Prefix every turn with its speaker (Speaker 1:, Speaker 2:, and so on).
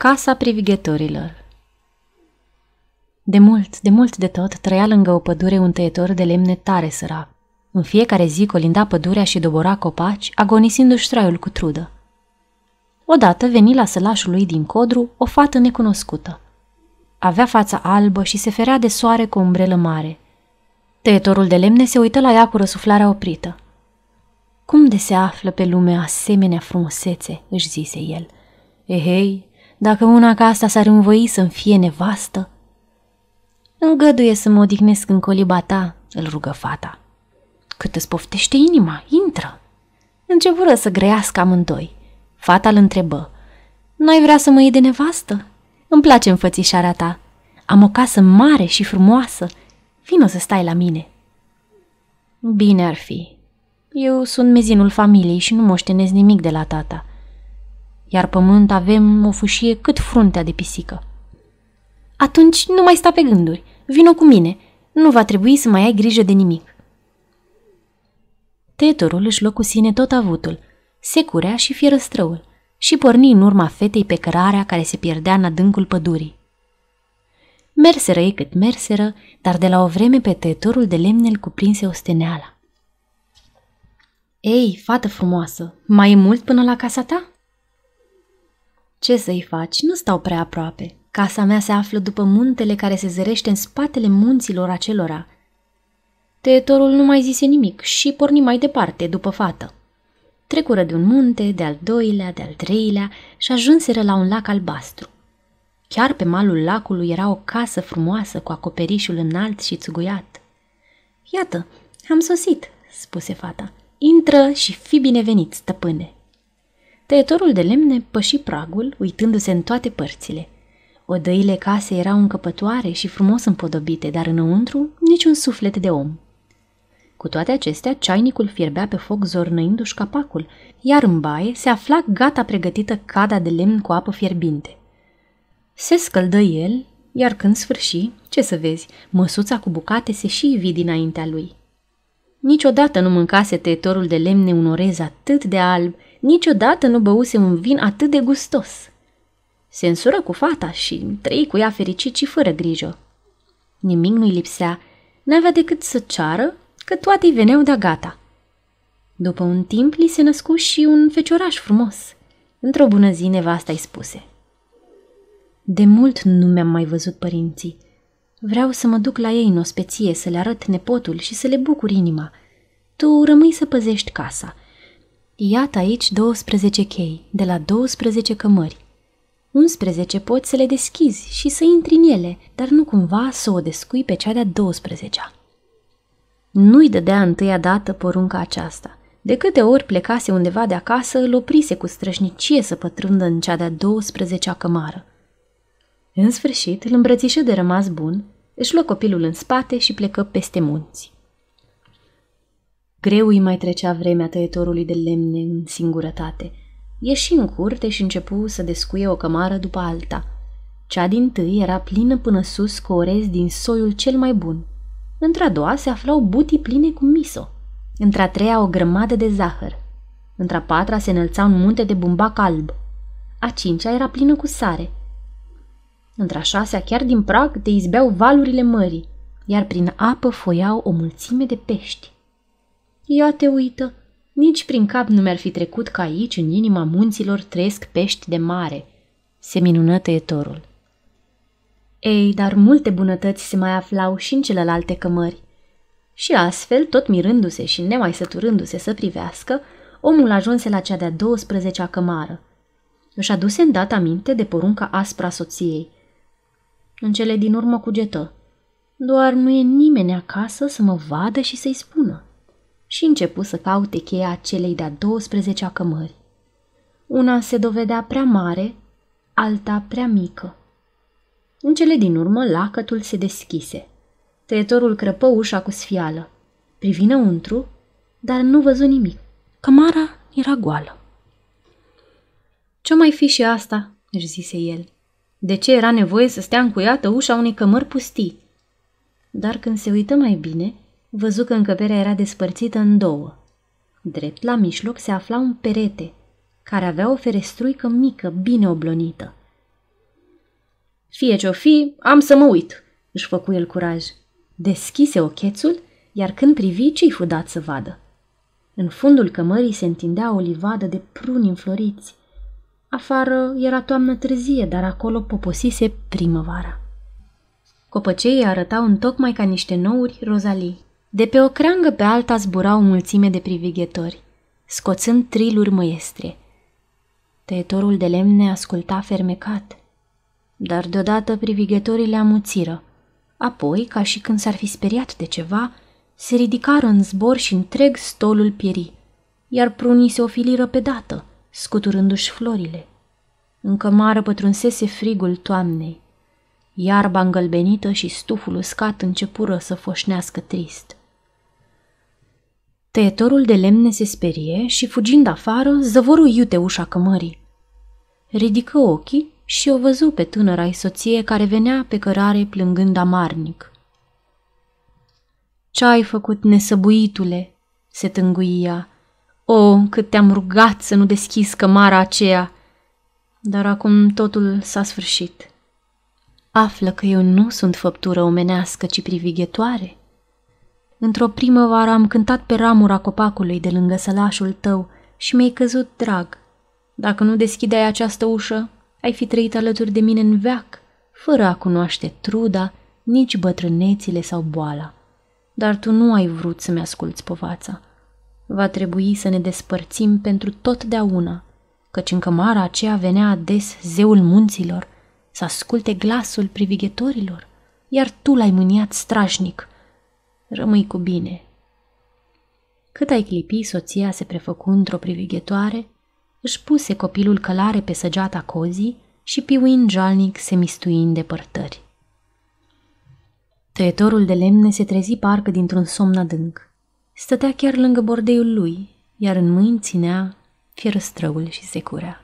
Speaker 1: Casa privighetorilor. De mult de tot, trăia lângă o pădure un tăietor de lemne tare sărac. În fiecare zi colinda pădurea și dobora copaci, agonisindu-și traiul cu trudă. Odată veni la sălașul lui din Codru o fată necunoscută. Avea fața albă și se ferea de soare cu o umbrelă mare. Tăietorul de lemne se uită la ea cu răsuflarea oprită. Cum de se află pe lume asemenea frumusețe, își zise el. Ehei, dacă una ca asta s-ar învoi să-mi fie nevastă. Îngăduie să mă odihnesc în coliba ta, îl rugă fata. Cât îți poftește inima, intră. Începură să grăiască amândoi. Fata îl întrebă. N-ai vrea să mă iei de nevastă? Îmi place înfățișarea ta. Am o casă mare și frumoasă. Vino să stai la mine. Bine ar fi. Eu sunt mezinul familiei și nu moștenesc nimic de la tata. Iar pământ avem o fâșie cât fruntea de pisică. Atunci nu mai sta pe gânduri. Vino cu mine. Nu va trebui să mai ai grijă de nimic. Tăietorul își luă cu sine tot avutul, securea și fierăstrăul și porni în urma fetei pe cărarea care se pierdea în adâncul pădurii. Merseră ei cât merseră, dar de la o vreme pe tăietorul de lemne îl cuprinse osteneala. Ei, fată frumoasă, mai e mult până la casa ta? Ce să-i faci? Nu stau prea aproape. Casa mea se află după muntele care se zărește în spatele munților acelora. Tăietorul nu mai zise nimic și porni mai departe, după fată. Trecură de un munte, de al doilea, de al treilea și ajunseră la un lac albastru. Chiar pe malul lacului era o casă frumoasă cu acoperișul înalt și țuguiat. Iată, am sosit, spuse fata. Intră și fii binevenit, stăpâne. Tăietorul de lemne păși pragul, uitându-se în toate părțile. Odăile casei erau încăpătoare și frumos împodobite, dar înăuntru niciun suflet de om. Cu toate acestea, ceainicul fierbea pe foc zornăindu-și capacul, iar în baie se afla gata pregătită cada de lemn cu apă fierbinte. Se scăldă el, iar când sfârși, ce să vezi, măsuța cu bucate se și ivi dinaintea lui. Niciodată nu mâncase tăietorul de lemne un orez atât de alb, niciodată nu băuse un vin atât de gustos. Se însură cu fata și trăi cu ea fericit și fără grijă. Nimic nu-i lipsea, n-avea decât să ceară că toate îi veneau de-a gata. După un timp li se născu și un fecioraș frumos. Într-o bună zi nevasta îi spuse: De mult nu mi-am mai văzut părinții. Vreau să mă duc la ei în ospeție, să le arăt nepotul și să le bucur inima. Tu rămâi să păzești casa. Iată aici 12 chei, de la 12 cămări. 11 poți să le deschizi și să intri în ele, dar nu cumva să o descui pe cea de-a 12-a. Nu-i dădea întâia dată porunca aceasta. De câte ori plecase undeva de acasă, îl oprise cu strășnicie să pătrundă în cea de-a 12-a cămară. În sfârșit, îl îmbrățișă de rămas bun, își luă copilul în spate și plecă peste munți. Greu îi mai trecea vremea tăietorului de lemne în singurătate. Ieși în curte și începu să descuie o cămară după alta. Cea dintâi era plină până sus cu orez din soiul cel mai bun. Într-a doua se aflau butii pline cu miso. Într-a treia o grămadă de zahăr. Într-a patra se înălța un munte de bumbac alb. A cincea era plină cu sare. Într-a șasea, chiar din prag, te izbeau valurile mării, iar prin apă foiau o mulțime de pești. Ia te uită, nici prin cap nu mi-ar fi trecut că aici, în inima munților, trăiesc pești de mare, se minună tăietorul. Ei, dar multe bunătăți se mai aflau și în celelalte cămări. Și astfel, tot mirându-se și nemai săturându-se să privească, omul ajunse la cea de-a 12-a cămară. Își aduse îndată aminte de porunca aspră a soției. În cele din urmă cugetă: doar nu e nimeni acasă să mă vadă și să-i spună. Și începu să caute cheia celei de-a 12-a cămări. Una se dovedea prea mare, alta prea mică. În cele din urmă, lacătul se deschise. Tăietorul crăpă ușa cu sfială. Privi înăuntru, dar nu văzu nimic. Cămara era goală. Ce-o mai fi și asta?" își zise el. De ce era nevoie să stea încuiată ușa unei cămări pustii? Dar când se uită mai bine, văzu că încăperea era despărțită în două. Drept la mijloc se afla un perete, care avea o ferestruică mică, bine oblonită. Fie ce-o fi, am să mă uit, își făcu el curaj. Deschise ochețul, iar când privi, ce-i fu dat să vadă? În fundul cămării se întindea o livadă de pruni înfloriți. Afară era toamnă târzie, dar acolo poposise primăvara. Copăceii arătau întocmai ca niște nouri rozalii. De pe o creangă pe alta zburau o mulțime de privighetori, scoțând triluri măiestre. Tăietorul de lemne asculta fermecat, dar deodată privighetorii le amuțiră. Apoi, ca și când s-ar fi speriat de ceva, se ridicară în zbor și întreg stolul pieri, iar prunii se ofiliră pe dată, scuturându-și florile. În cămară pătrunsese frigul toamnei. Iarba îngălbenită și stuful uscat începură să foșnească trist. Tăietorul de lemne se sperie și, fugind afară, zăvorâ iute ușa cămării. Ridică ochii și o văzu pe tânăra-i soție care venea pe cărare plângând amarnic. "Ce-ai făcut, nesăbuitule?" se tânguia. "O, cât te-am rugat să nu deschizi cămara aceea! Dar acum totul s-a sfârșit. Află că eu nu sunt făptură omenească, ci privighetoare. Într-o primăvară am cântat pe ramura copacului de lângă sălașul tău și mi-ai căzut drag. Dacă nu deschideai această ușă, ai fi trăit alături de mine în veac, fără a cunoaște truda, nici bătrânețile sau boala. Dar tu nu ai vrut să-mi asculți povața. Va trebui să ne despărțim pentru totdeauna, căci în cămara aceea venea ades zeul munților să asculte glasul privighetorilor, iar tu l-ai mâniat strașnic. Rămâi cu bine." Cât ai clipi, soția se prefăcu într-o privighetoare, își puse copilul călare pe săgeata cozii și, piuind jalnic, se mistui în depărtări. Tăietorul de lemne se trezi parcă dintr-un somn adânc. Stătea chiar lângă bordeiul lui, iar în mâini ținea fierăstrăul și securea.